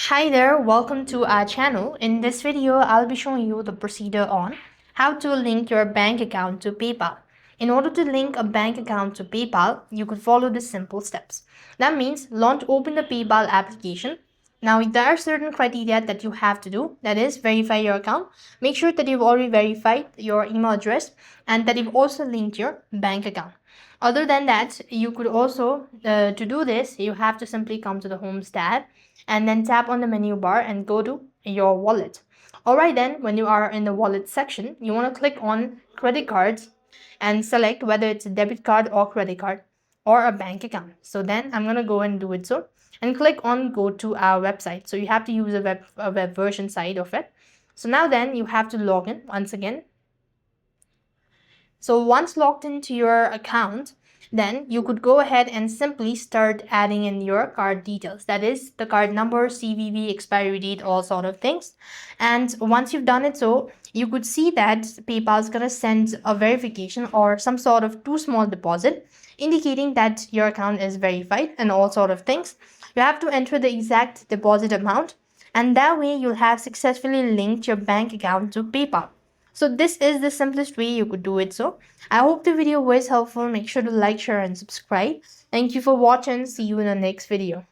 Hi there, welcome to our channel. In this video, I'll be showing you the procedure on how to link your bank account to PayPal. In order to link a bank account to PayPal, you could follow the simple steps. That means open the PayPal application. Now, there are certain criteria that you have to do. That is, verify your account. Make sure that you've already verified your email address and that you've also linked your bank account. Other than that, you could also, to do this, you have to simply come to the Homes tab and then tap on the menu bar and go to your wallet. Alright then, when you are in the wallet section, you want to click on credit cards and select whether it's a debit card or credit card or a bank account. So then I'm going to go and do it so and click on go to our website. So you have to use a web version side of it. So now then you have to log in once again. So once logged into your account, then you could go ahead and simply start adding in your card details. That is the card number, CVV, expiry date, all sort of things. And once you've done it so, you could see that PayPal is going to send a verification or some sort of too small deposit indicating that your account is verified and all sort of things. You have to enter the exact deposit amount and that way you'll have successfully linked your bank account to PayPal. So this is the simplest way you could do it. So I hope the video was helpful. Make sure to like, share and subscribe. Thank you for watching. See you in the next video.